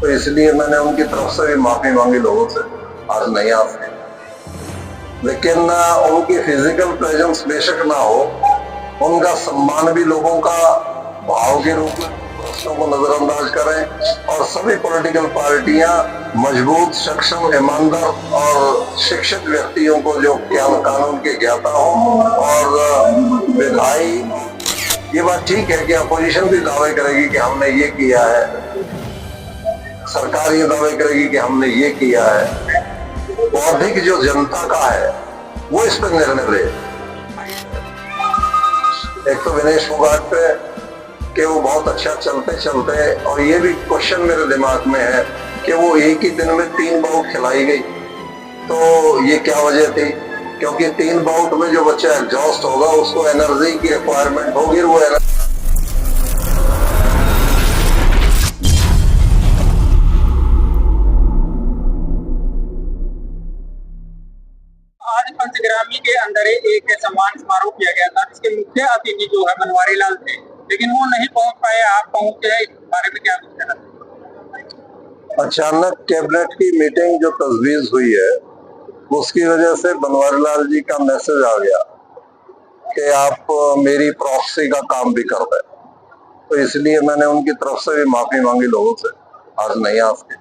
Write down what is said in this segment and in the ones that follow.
तो इसलिए मैंने उनकी तरफ से भी माफी मांगी लोगों से, आज नहीं आ सके। लेकिन उनकी फिजिकल प्रेजेंस बेशक ना हो, उनका सम्मान भी लोगों का भाव के रूप में प्रश्नों को नजरअंदाज करें और सभी पॉलिटिकल पार्टियां मजबूत, सक्षम, ईमानदार और शिक्षित व्यक्तियों को जो कानून के ज्ञाता हो और विधायी। ये बात ठीक है कि अपोजिशन भी दावे करेगी कि हमने ये किया है, सरकार ये दावे करेगी कि हमने ये किया है। बौद्धिक जो जनता का है वो इस पर निर्णय ले। एक तो विनेश फोगाट पे कि वो बहुत अच्छा चलते चलते, और ये भी क्वेश्चन मेरे दिमाग में है कि वो एक ही दिन में 3 बाउट खिलाई गई, तो ये क्या वजह थी? क्योंकि 3 बाउट में जो बच्चा एग्जॉस्ट होगा उसको एनर्जी की रिक्वायरमेंट होगी, वो आज पंचग्रामी के अंदर एक सम्मान समारोह किया गया था जिसके मुख्य अतिथि जो है बनवारी लाल थे, लेकिन वो नहीं पहुंच पाए। आप पहुंचे, इस बारे में क्या कुछ कहना? अचानक कैबिनेट की मीटिंग जो तजवीज हुई है उसकी वजह से बनवारी लाल जी का मैसेज आ गया कि आप मेरी प्रॉक्सी का काम भी कर दें, तो इसलिए मैंने उनकी तरफ से भी माफी मांगी लोगों से, आज नहीं आ सके।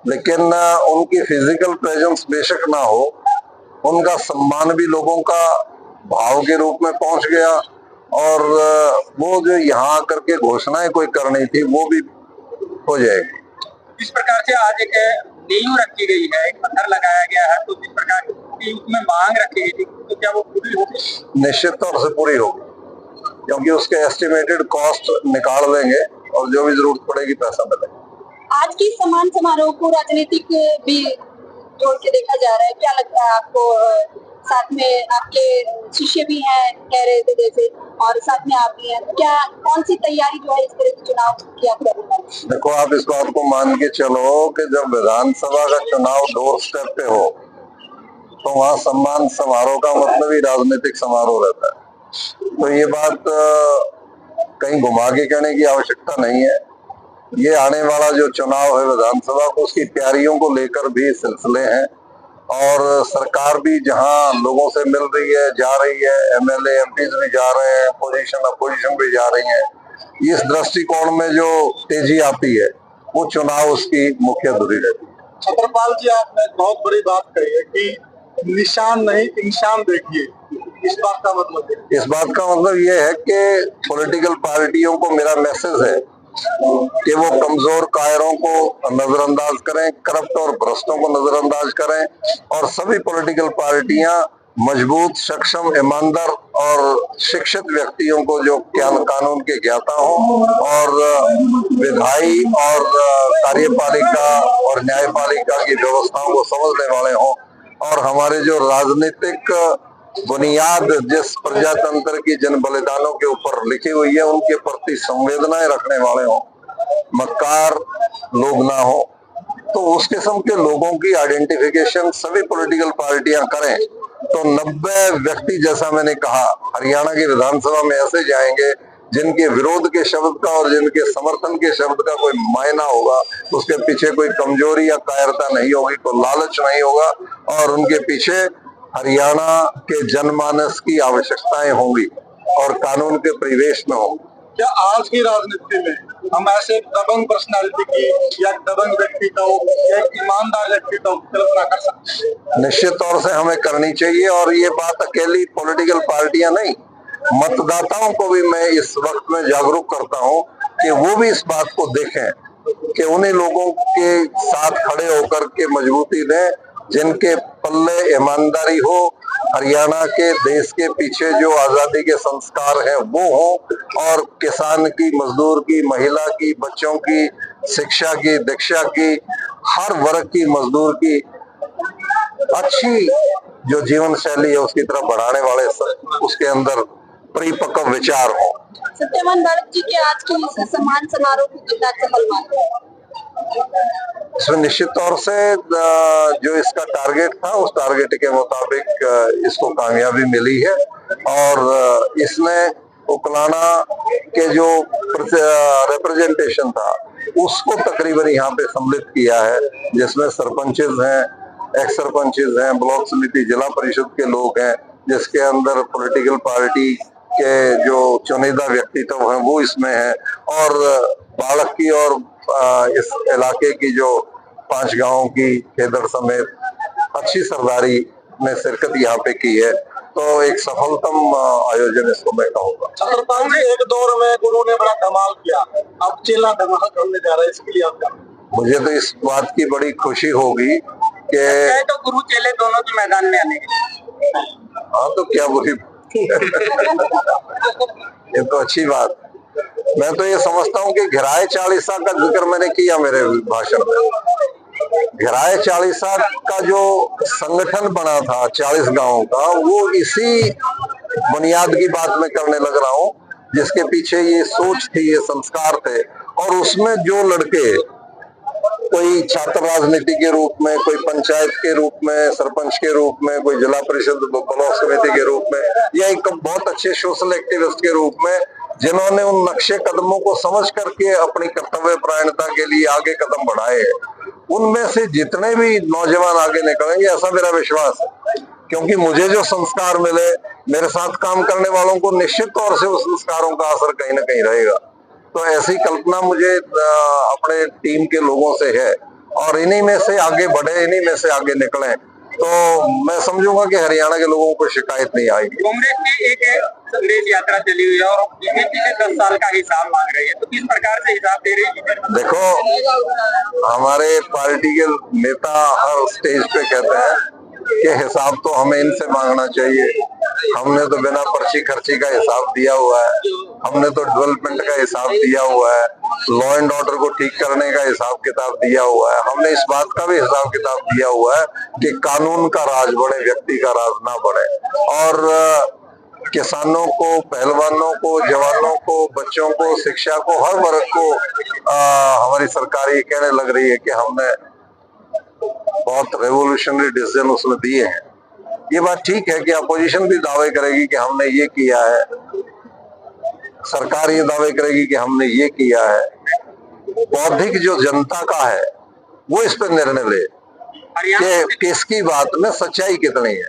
लेकिन उनकी फिजिकल प्रेजेंस बेशक ना हो, उनका सम्मान भी लोगों का भाव के रूप में पहुंच गया और वो जो यहाँ आकर के घोषणाएं कोई करनी थी वो भी हो जाएगी। जिस प्रकार से आज एक नींव रखी गई है, एक पत्थर लगाया गया है, तो जिस प्रकार की उसमें मांग रखी गई थी, तो क्या वो पूरी होगी? निश्चित तौर से पूरी होगी, क्योंकि उसके एस्टिमेटेड कॉस्ट निकाल लेंगे और जो भी जरूरत पड़ेगी पैसा मिलेगा। आज की सम्मान समारोह को राजनीतिक भी जोड़ के देखा जा रहा है, क्या लगता है आपको? साथ में आपके शिष्य भी हैं कह रहे थे जैसे, और साथ में आप भी हैं, क्या कौन सी तैयारी जो है इस तरह के चुनाव की आप कर रहे हैं? देखो, आप इस बात को मान के चलो कि जब विधानसभा का चुनाव डोर स्टेप पे हो तो वहाँ सम्मान समारोह का मतलब ही राजनीतिक समारोह रहता है। तो ये बात कहीं घुमा के कहने की आवश्यकता नहीं है। ये आने वाला जो चुनाव है विधानसभा को, उसकी तैयारियों को लेकर भी सिलसिले हैं और सरकार भी जहां लोगों से मिल रही है, जा रही है, एमएलए एमपीज भी जा रहे हैं, पोजीशन अपोजिशन भी जा रही है। इस दृष्टिकोण में जो तेजी आती है वो चुनाव उसकी मुख्य धुरी रहती है। छत्रपाल जी, आपने बहुत बड़ी बात कही है कि निशान नहीं इंसान देखिए, इस बात का मतलब है? इस बात का मतलब ये है कि पॉलिटिकल पार्टियों को मेरा मैसेज है कि वो कमजोर कायरों को नजरअंदाज करें, करप्ट और भ्रष्टों को नजरअंदाज करें और सभी पॉलिटिकल पार्टियां मजबूत, सक्षम, ईमानदार और शिक्षित व्यक्तियों को जो कानून के ज्ञाता हो और विधायी और कार्यपालिका और न्यायपालिका की व्यवस्थाओं को समझने वाले हों और हमारे जो राजनीतिक बुनियाद जिस प्रजातंत्र की जन बलिदानों के ऊपर लिखी हुई है उनके प्रति संवेदनाएं रखने वाले हों, मक्कार लोग ना हो, तो उस किस्म के लोगों की आइडेंटिफिकेशन सभी पॉलिटिकल पार्टियां करें तो 90 व्यक्ति, जैसा मैंने कहा, हरियाणा की विधानसभा में ऐसे जाएंगे जिनके विरोध के शब्द का और जिनके समर्थन के शब्द का कोई मायना होगा, उसके पीछे कोई कमजोरी या कायरता नहीं होगी, कोई लालच नहीं होगा और उनके पीछे हरियाणा के जनमानस की आवश्यकताएं होंगी और कानून के परिवेश में होंगी। क्या आज की राजनीति में हम ऐसे दबंग पर्सनालिटी की या दबंग व्यक्ति का, एक ईमानदार व्यक्ति का कल्पना कर सकते हैं? निश्चित तौर से हमें करनी चाहिए और ये बात अकेली पॉलिटिकल पार्टियां नहीं, मतदाताओं को भी मैं इस वक्त में जागरूक करता हूं कि वो भी इस बात को देखें कि उन्हीं लोगों के साथ खड़े होकर के मजबूती दें जिनके पल्ले ईमानदारी हो, हरियाणा के देश के पीछे जो आजादी के संस्कार हैं वो हो और किसान की, मजदूर की, महिला की, बच्चों की शिक्षा की, दीक्षा की, हर वर्ग की, मजदूर की अच्छी जो जीवन शैली है उसकी तरफ बढ़ाने वाले उसके अंदर परिपक्व विचार हो। सत्यवान भारत जी के आज की सम्मान समारोह को कितना सफल मानते हैं? इसमें निश्चित तौर से जो इसका टारगेट था उस टारगेट के मुताबिक इसको कामयाबी मिली है और इसने उकलाना के जो रिप्रेजेंटेशन था उसको तकरीबन यहाँ पे सम्मिलित किया है, जिसमें सरपंचेस हैं, एक्स सरपंचेस हैं, ब्लॉक समिति, जिला परिषद के लोग हैं, जिसके अंदर पॉलिटिकल पार्टी के जो चुनिंदा व्यक्तित्व हैं वो इसमें है, और बालक की और इस इलाके की जो 5 गांवों की खेदड़ समेत अच्छी सरदारी ने शिरकत यहाँ पे की है। तो एक सफलतम आयोजन इसको मैं कहूँगा। छत्रपाल जी, एक दौर में गुरु ने बड़ा धमाल किया, अब चेला धमाल करने जा रहा है, इसके लिए आप क्या? मुझे तो इस बात की बड़ी खुशी होगी कि तो गुरु चेले दोनों की मैदान में आने। हाँ, तो क्या बुरी ये तो अच्छी बात। मैं तो ये समझता हूँ कि घिराए 40 का जिक्र मैंने किया मेरे भाषण में। घिराए 40 का जो संगठन बना था 40 गांवों का, वो इसी बुनियाद की बात मैं करने लग रहा हूँ, जिसके पीछे ये सोच थी, ये संस्कार थे। और उसमें जो लड़के कोई छात्र राजनीति के रूप में, कोई पंचायत के रूप में, सरपंच के रूप में, कोई जिला परिषद ब्लॉक समिति के रूप में, या एक बहुत अच्छे सोशल एक्टिविस्ट के रूप में, जिन्होंने उन नक्शे कदमों को समझ करके अपनी कर्तव्य परायणता के लिए आगे कदम बढ़ाए, उनमें से जितने भी नौजवान आगे निकलेंगे, ऐसा मेरा विश्वास है। क्योंकि मुझे जो संस्कार मिले, मेरे साथ काम करने वालों को निश्चित तौर से उस संस्कारों का असर कहीं ना कहीं रहेगा। तो ऐसी कल्पना मुझे अपने टीम के लोगों से है, और इन्हीं में से आगे बढ़े, इन्हीं में से आगे निकलें, तो मैं समझूंगा कि हरियाणा के लोगों को शिकायत नहीं आएगी। कांग्रेस की एक संदेश यात्रा चली हुई है और बीजेपी से 10 साल का हिसाब मांग रही है, तो किस प्रकार से हिसाब दे रही है? देखो, हमारे पार्टी के नेता हर स्टेज पे कहते हैं कि हिसाब तो हमें इनसे मांगना चाहिए। हमने तो बिना पर्ची खर्ची का हिसाब दिया हुआ है, हमने तो डेवलपमेंट का हिसाब दिया हुआ है, लॉ एंड ऑर्डर को ठीक करने का हिसाब किताब दिया हुआ है, हमने इस बात का भी हिसाब किताब दिया हुआ है कि कानून का राज बढ़े, व्यक्ति का राज ना बढ़े। और किसानों को, पहलवानों को, जवानों को, बच्चों को, शिक्षा को, हर वर्ग को हमारी सरकार ये कहने लग रही है कि हमने बहुत रेवोल्यूशनरी डिसीजन उसमें दिए हैं। ये बात ठीक है कि अपोजिशन भी दावे करेगी कि हमने ये किया है, सरकार ये दावे करेगी कि हमने ये किया है। बौद्धिक जो जनता का है वो इस पर निर्णय ले कि किसकी बात में सच्चाई कितनी है।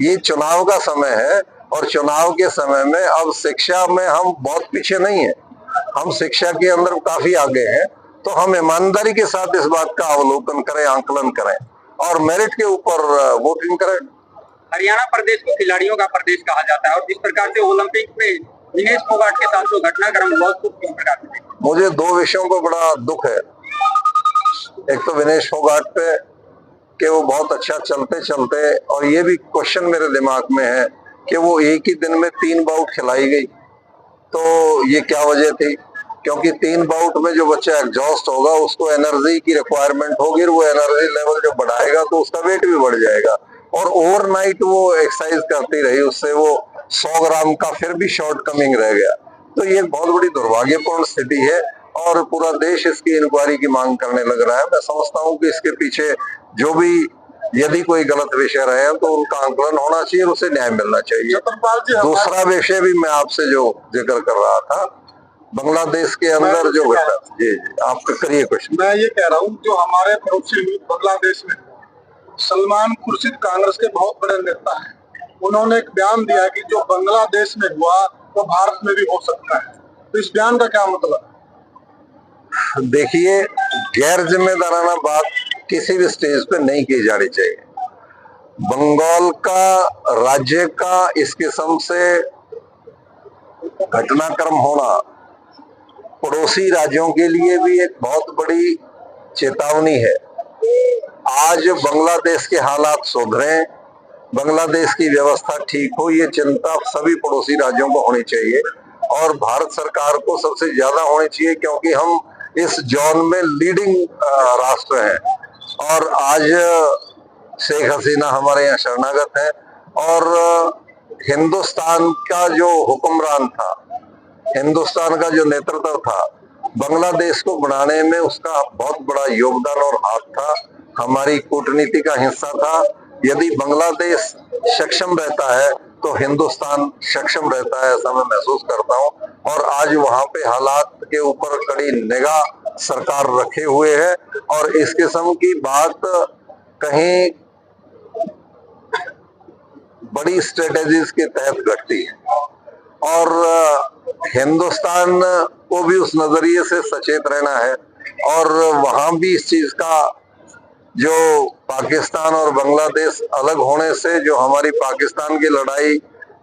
ये चुनाव का समय है, और चुनाव के समय में अब शिक्षा में हम बहुत पीछे नहीं है, हम शिक्षा के अंदर काफी आगे हैं। तो हम ईमानदारी के साथ इस बात का अवलोकन करें, आंकलन करें, और मेरिट के ऊपर वोटिंग करें। हरियाणा प्रदेश को खिलाड़ियों का प्रदेश कहा जाता है, और जिस प्रकार से ओलंपिक में विनेश फोगाट के साथ जो घटनाक्रम हुआ, उसको किस प्रकार से? मुझे 2 विषयों पर बड़ा दुख है। एक तो विनेश फोगाट पे कि वो बहुत अच्छा चलते चलते, और ये भी क्वेश्चन मेरे दिमाग में है कि वो एक ही दिन में 3 बाउट खिलाई गई, तो ये क्या वजह थी? क्योंकि 3 बाउट में जो बच्चा एग्जॉस्ट होगा, उसको एनर्जी की रिक्वायरमेंट होगी, वो एनर्जी लेवल जब बढ़ाएगा तो उसका वेट भी बढ़ जाएगा। और ओवरनाइट वो एक्सरसाइज करती रही, उससे वो 100 ग्राम का फिर भी शॉर्ट कमिंग रह गया। तो ये बहुत बड़ी दुर्भाग्यपूर्ण स्थिति है, और पूरा देश इसकी इंक्वायरी की मांग करने लग रहा है। मैं समझता हूँ कि इसके पीछे जो भी यदि कोई गलत विषय रहे हैं तो उनका आंकलन होना चाहिए, उसे न्याय मिलना चाहिए। दूसरा विषय भी मैं आपसे जो जिक्र कर रहा था, बांग्लादेश के अंदर जो घटना, जी आप करिए क्वेश्चन। मैं ये कह रहा हूँ, जो हमारे पड़ोसी बांग्लादेश में सलमान खुर्शीद कांग्रेस के बहुत बड़े नेता हैं, उन्होंने एक बयान दिया कि जो बांग्लादेश में हुआ वो भारत में भी हो सकता है। तो इस बयान का क्या मतलब? देखिए, गैर जिम्मेदाराना बात किसी भी स्टेज पे नहीं की जानी चाहिए। बंगाल का राज्य का इस किस्म से घटनाक्रम होना पड़ोसी राज्यों के लिए भी एक बहुत बड़ी चेतावनी है। आज बांग्लादेश के हालात सुधरें, बांग्लादेश की व्यवस्था ठीक हो, ये चिंता सभी पड़ोसी राज्यों को होनी चाहिए, और भारत सरकार को सबसे ज्यादा होनी चाहिए, क्योंकि हम इस जोन में लीडिंग राष्ट्र हैं। और आज शेख हसीना हमारे यहाँ शरणागत है, और हिंदुस्तान का जो हुक्मरान था, हिंदुस्तान का जो नेतृत्व था, बांग्लादेश को बनाने में उसका बहुत बड़ा योगदान और हाथ था, हमारी कूटनीति का हिस्सा था। यदि बांग्लादेश सक्षम रहता है तो हिंदुस्तान सक्षम रहता है, ऐसा मैं महसूस करता हूं। और आज वहां पे हालात के ऊपर कड़ी निगाह सरकार रखे हुए है और इस किस्म की बात कहीं बड़ी स्ट्रेटेजीज के तहत घटती है और हिंदुस्तान को भी उस नजरिए से सचेत रहना है और वहां भी इस चीज का जो पाकिस्तान और बांग्लादेश अलग होने से जो हमारी पाकिस्तान की लड़ाई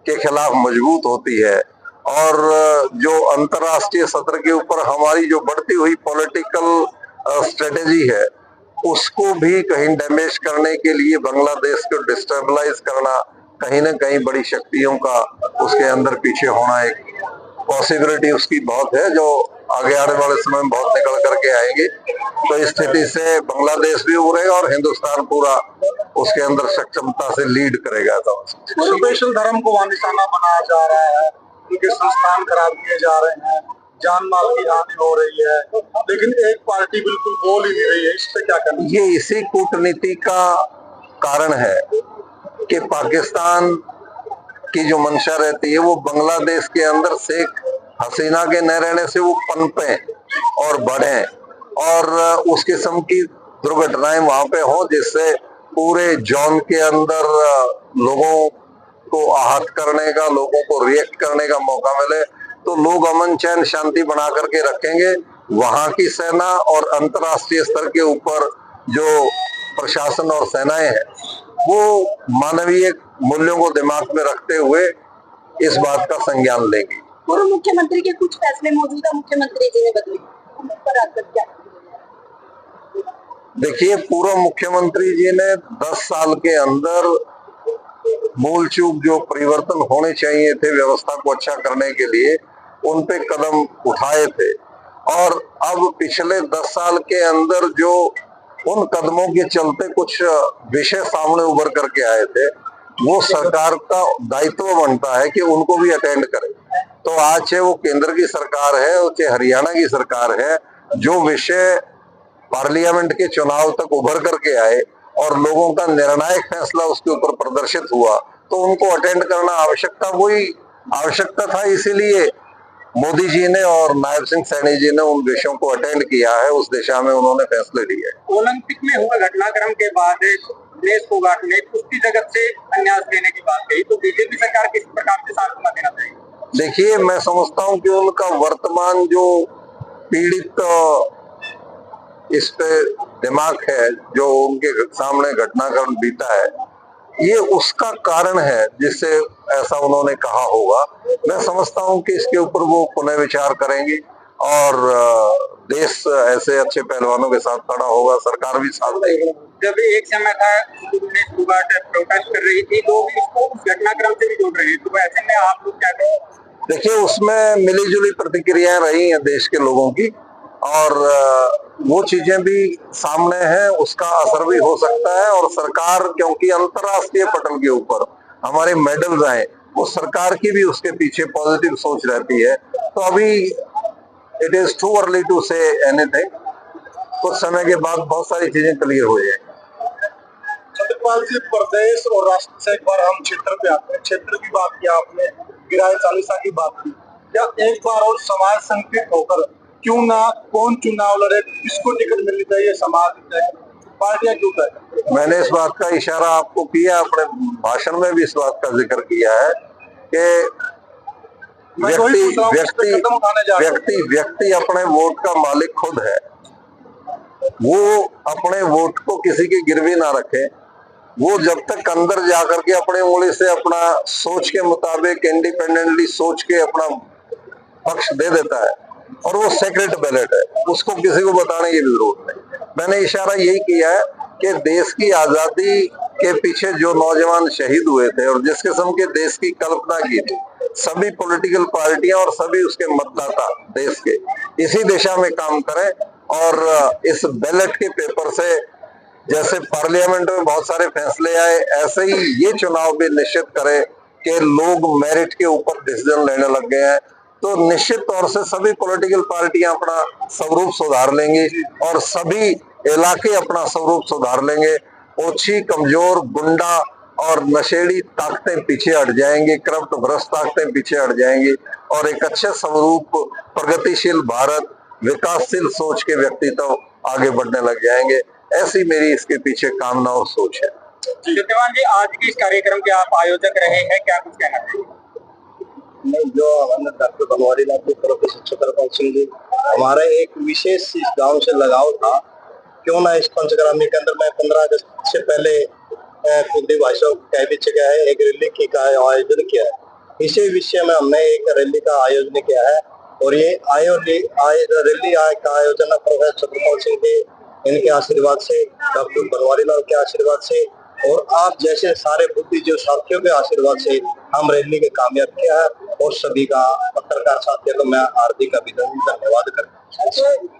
के खिलाफ मजबूत होती है और जो अंतर्राष्ट्रीय सत्र के ऊपर हमारी जो बढ़ती हुई पॉलिटिकल स्ट्रेटेजी है उसको भी कहीं डैमेज करने के लिए बांग्लादेश को डिस्टेबलाइज करना कहीं ना कहीं बड़ी शक्तियों का उसके अंदर पीछे होना एक पॉसिबिलिटी उसकी बहुत है जो आगे आने वाले समय में बहुत निकल करके आएंगे। तो इस स्थिति से बांग्लादेश भी उभरेगा और हिंदुस्तान पूरा उसके अंदर सक्षमता से लीड करेगा। स्पेशल धर्म को वहां निशाना बनाया जा रहा है, उनके संस्थान करा दिए जा रहे हैं, जान माल की हानि हो रही है, लेकिन एक पार्टी बिल्कुल बोल ही नहीं रही है। इससे क्या करना? ये इसी कूटनीति का कारण है कि पाकिस्तान की जो मंशा रहती है वो बांग्लादेश के अंदर शेख हसीना के न रहने से वो पनपे और बढ़े और उस किस्म की दुर्घटनाएं वहां पे हो जिससे पूरे जोन के अंदर लोगों को आहत करने का, लोगों को रिएक्ट करने का मौका मिले। तो लोग अमन चैन शांति बना करके रखेंगे। वहां की सेना और अंतर्राष्ट्रीय स्तर के ऊपर जो प्रशासन और सेनाएं हैं वो मानवीय मूल्यों को दिमाग में रखते हुए इस बात का संज्ञान लेंगे। पूर्व मुख्यमंत्री के कुछ फैसले मौजूदा मुख्यमंत्री जी ने बदले, उन पर आकर क्या? देखिए, पूर्व मुख्यमंत्री जी ने 10 साल के अंदर मूल चूक जो परिवर्तन होने चाहिए थे व्यवस्था को अच्छा करने के लिए उन पे कदम उठाए थे और अब पिछले 10 साल के अंदर जो उन कदमों के चलते कुछ विषय सामने उभर करके आए थे वो सरकार का दायित्व बनता है कि उनको भी अटेंड करे। तो आज चाहे वो केंद्र की सरकार है और चाहे हरियाणा की सरकार है, जो विषय पार्लियामेंट के चुनाव तक उभर करके आए और लोगों का निर्णायक फैसला उसके ऊपर प्रदर्शित हुआ तो उनको अटेंड करना आवश्यकता था। इसीलिए मोदी जी ने और नायब सिंह सैनी जी ने उन विषयों को अटेंड किया है, उस दिशा में उन्होंने फैसले लिए। ओलंपिक में हुए घटनाक्रम के बाद देश को ने कुश्ती जगत से संन्यास लेने की बात कही, तो बीजेपी सरकार किस प्रकार से सांत्वना देना चाहिए? देखिए, मैं समझता हूं कि उनका वर्तमान जो पीड़ित इस पे दिमाग है, जो उनके सामने घटनाक्रम बीता है, ये उसका कारण है जिससे ऐसा उन्होंने कहा होगा। मैं समझता हूं कि इसके ऊपर वो पुनः विचार करेंगे और देश ऐसे अच्छे पहलवानों के साथ खड़ा होगा, सरकार भी साथ देगी। जब एक समय था प्रोटेस्ट कर रही थी, लोग इसको उस घटनाक्रम से भी जोड़ रहे हैं, तो ऐसे में आप लोग क्या करें? देखिए, उसमें मिलीजुली प्रतिक्रियाएं रही हैं देश के लोगों की और वो चीजें भी सामने हैं, उसका असर भी हो सकता है और सरकार, क्योंकि अंतर्राष्ट्रीय पटल के ऊपर हमारे मेडल्स आए, वो सरकार की भी उसके पीछे पॉजिटिव सोच रहती है। तो अभी it is too early to say anything. कुछ समय के बाद बहुत सारी चीजें क्लियर हो जाएंगी। छत्रपाल जी, प्रदेश और राष्ट्र से एक बार हम क्षेत्र पे आते हैं। क्षेत्र की बात की आपने, गिराए चालीसा की बात की, क्या एक बार और समाज संकीर्ण होकर क्यों ना कौन चुनाव लड़े, किसको टिकट मिलनी चाहिए, समाज पार्टियां क्यों तय? मैंने इस बात का इशारा आपको किया, अपने भाषण में भी इस बात का जिक्र किया है कि व्यक्ति अपने वोट का मालिक खुद है। वो अपने वोट को किसी की गिरवी ना रखे। वो जब तक अंदर जाकर के अपने उंगली से अपना सोच के मुताबिक इंडिपेंडेंटली सोच के अपना पक्ष दे देता है और वो सेक्रेट बैलेट है, उसको किसी को बताने की जरूरत नहीं। मैंने इशारा यही किया है कि देश की आजादी के पीछे जो नौजवान शहीद हुए थे और जिस किस्म के देश की कल्पना की थी, सभी पॉलिटिकल पार्टियां और सभी उसके मतदाता देश के इसी दिशा में काम करें और इस बैलेट के पेपर से जैसे पार्लियामेंट में बहुत सारे फैसले आए, ऐसे ही ये चुनाव भी निश्चित करे कि लोग मेरिट के ऊपर डिसीजन लेने लग गए हैं। तो निश्चित तौर से सभी पॉलिटिकल पार्टियां अपना स्वरूप सुधार लेंगी और सभी इलाके अपना स्वरूप सुधार लेंगे। ओछी, कमजोर, गुंडा और नशेड़ी ताकतें पीछे हट जाएंगी, करप्ट भ्रष्ट ताकतें पीछे हट जाएंगी और एक अच्छे समरूप प्रगतिशील भारत, विकासशील सोच के व्यक्तित्व आगे बढ़ने लग जाएंगे। ऐसी मेरी इसके पीछे कामना और सोच है। सत्यवान जी, आज के इस कार्यक्रम के आप आयोजक रहे हैं, क्या कुछ कहना चाहिए? नहीं, जो हमारे डॉक्टर बनवारी लाल की तरफ से कृपाल सिंह जी, हमारा एक विशेष इस गांव से लगाव था। क्यों ना इस पंचग्रामी के अंदर मैं 15 अगस्त से पहले कुलदीप भाई साहब कह भी चुका है, एक रैली का आयोजन किया है। इसी विषय में हमने एक रैली का आयोजन किया है और ये रैली का आयोजन प्रोफेसर कृपाल सिंह जी इनके आशीर्वाद से, डॉक्टर बनवारी लाल के आशीर्वाद से और आप जैसे सारे बुद्धिजीवी साथियों के आशीर्वाद से हम रैली के कामयाब किया है। और सभी का पत्रकार साथियों को मैं हार्दिक अभिनंदन धन्यवाद करता हूँ।